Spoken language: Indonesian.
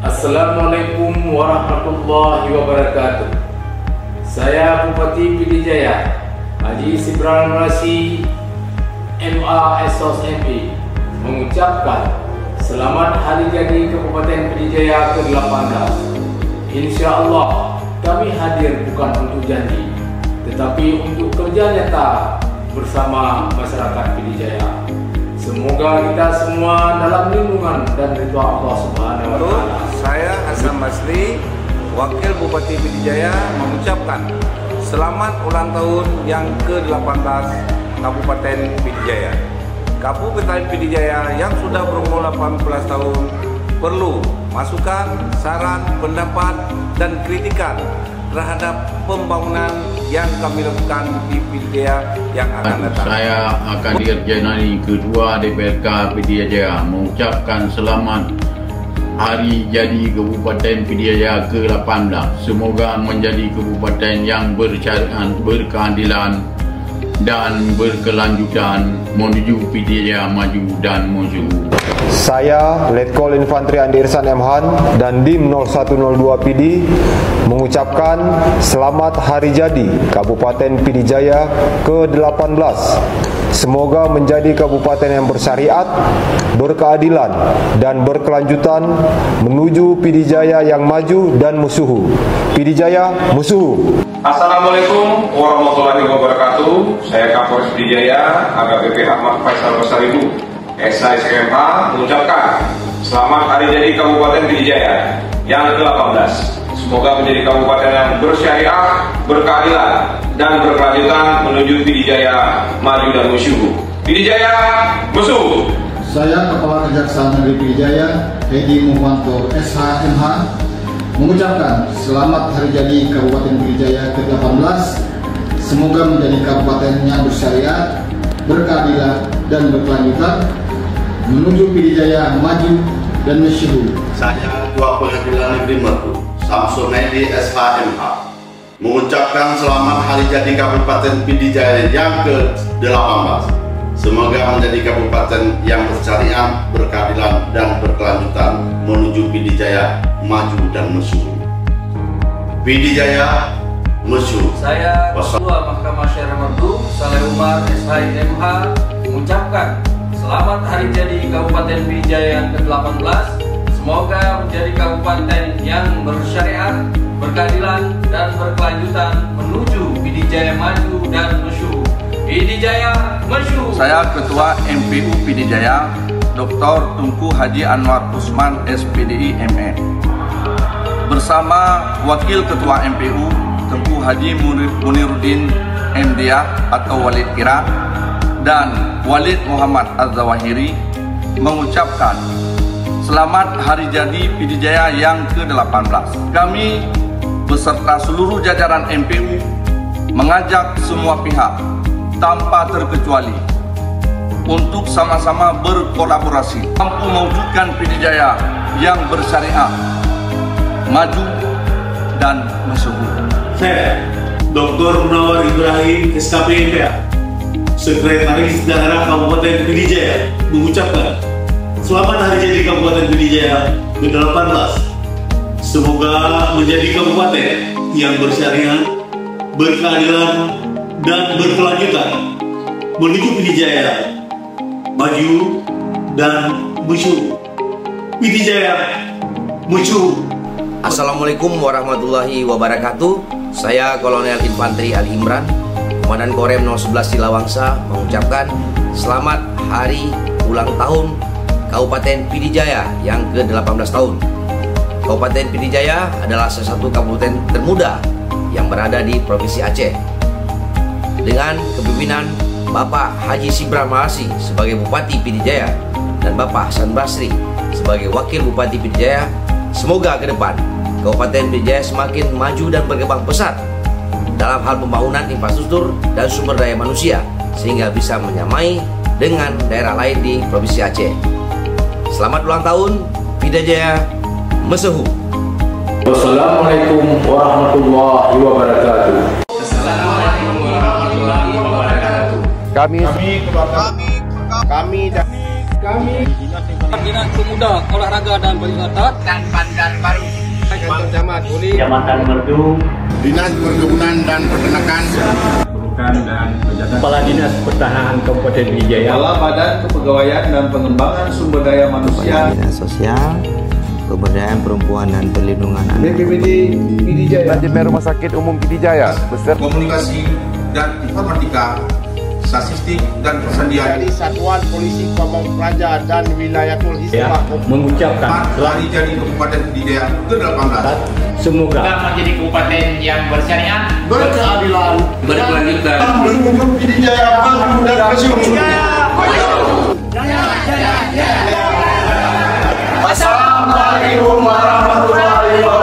Assalamualaikum warahmatullahi wabarakatuh. Saya Bupati Pidijaya Haji Sibran Rasi MA Esos MP mengucapkan selamat hari jadi Kabupaten Pidijaya ke-18. Insya Allah kami hadir bukan untuk janji, tetapi untuk kerja nyata bersama masyarakat Pidijaya. Semoga kita semua dalam lindungan dan ridha Allah Subhanahu wa Ta'ala. Saya Hasan Basri, Wakil Bupati Pidijaya, mengucapkan selamat ulang tahun yang ke-18 Kabupaten Pidijaya. Kabupaten Pidijaya yang sudah berumur 18 tahun perlu masukan, saran, pendapat, dan kritikan terhadap pembangunan yang kami lakukan di Pidijaya yang akan datang. Saya Akadir Jainani, Ketua DPRK Pidijaya, mengucapkan selamat hari jadi Kabupaten Pidijaya ke-18. Semoga menjadi kabupaten yang bersyariat, berkeadilan dan berkelanjutan menuju Pidijaya maju dan maju. Saya Letkol Infantri Andi Irsan MH dan Dim 0102 PD mengucapkan selamat hari jadi Kabupaten Pidijaya ke-18. Semoga menjadi kabupaten yang bersyariat, berkeadilan, dan berkelanjutan menuju Pidijaya yang maju dan musuhu. Pidijaya musuhu. Assalamualaikum warahmatullahi wabarakatuh. Saya Kapolres Pidijaya AKBP Ahmad Faisal Basaribu, SISMH, mengucapkan selamat hari jadi Kabupaten Pidijaya yang ke-18. Semoga menjadi kabupaten yang bersyariah, berkeadilan, dan berkelanjutan menuju Pidijaya maju dan musyuh. Pidijaya musuh. Saya Kepala Kejaksaan Negeri Pidijaya Edi Muhwanto SHMH mengucapkan selamat hari jadi Kabupaten Pidijaya ke-18. Semoga menjadi kabupaten yang bersyariat, berkeadilan, dan berkelanjutan menuju Pidijaya maju dan masyhur. Saya Ketua Pengadilan Negeri Meru Samsul Medi SHMH mengucapkan selamat hari jadi Kabupaten Pidijaya yang ke-18. Semoga menjadi kabupaten yang bersyariat, berkeadilan, dan berkelanjutan menuju Pidijaya maju dan masyhur. Pidijaya masyhur. Saya Ketua Mahkamah Syariah Merdu Saleh Umar SHMH mengucapkan selamat hari jadi Kabupaten Pidijaya ke-18. Semoga menjadi kabupaten yang bersyariat, berkeadilan, dan berkelanjutan menuju Pidijaya maju dan masyhur. Pidijaya masyhur. Saya Ketua MPU Pidijaya Dr. Tunku Haji Anwar Usman SPDI ME bersama Wakil Ketua MPU Tunku Haji Muniruddin MDA atau Walid Kira dan Walid Muhammad Az-Zawahiri mengucapkan selamat hari jadi Pidijaya yang ke-18. Kami beserta seluruh jajaran MPU mengajak semua pihak tanpa terkecuali untuk sama-sama berkolaborasi mampu mewujudkan Pidijaya yang bersyariat, maju, dan masyhur. Saya Dr. Munawar Ibrahim SKP MPA, Sekretaris Daerah Kabupaten Pidijaya, mengucapkan selamat hari jadi Kabupaten Pidijaya ke-18. Semoga menjadi kabupaten yang bersyariat, berkeadilan, dan berkelanjutan menuju Pidijaya maju dan masyhur. Pidijaya masyhur. Assalamualaikum warahmatullahi wabarakatuh. Saya Kolonel Infantri Ali Imran, Komandan Korem 011 Silawangsa, mengucapkan selamat hari ulang tahun Kabupaten Pidijaya yang ke-18 tahun. Kabupaten Pidijaya adalah salah satu kabupaten termuda yang berada di Provinsi Aceh. Dengan kepemimpinan Bapak Haji Sibran Rasi sebagai Bupati Pidijaya dan Bapak Hasan Basri sebagai Wakil Bupati Pidijaya, semoga ke depan Kabupaten Pidijaya semakin maju dan berkembang pesat dalam hal pembangunan infrastruktur dan sumber daya manusia sehingga bisa menyamai dengan daerah lain di Provinsi Aceh. Selamat ulang tahun Pidijaya Mesehu. Wassalamualaikum warahmatullahi wabarakatuh. Assalamualaikum warahmatullahi wabarakatuh. Kami Dinas Komunikasi Pemuda, Olahraga dan Pariwisata dan Bandar Baru. Kantor Camat Buli, Kecamatan Merdu, Dinas Perkebunan dan Peternakan, Kepala Dinas Pertahanan Kabupaten Pidijaya, Kepala Badan Kepegawaian dan Pengembangan Sumber Daya Manusia, Dinas Sosial, Pemberdayaan Perempuan dan Perlindungan Anak, BPBD Pidijaya, Manajemen Rumah Sakit Umum Pidijaya, beserta Komunikasi dan Informatika, Statistik dan Persandian, Satuan Polisi Pamong Praja dan Wilayatul Hizbah mengucapkan hari jadi Kabupaten Pidijaya ke-18. Semoga menjadi kabupaten yang bersyariat, berkeadilan, berkelanjutan, menuju Pidijaya maju dan bersyukur. Assalamualaikum warahmatullahi wabarakatuh.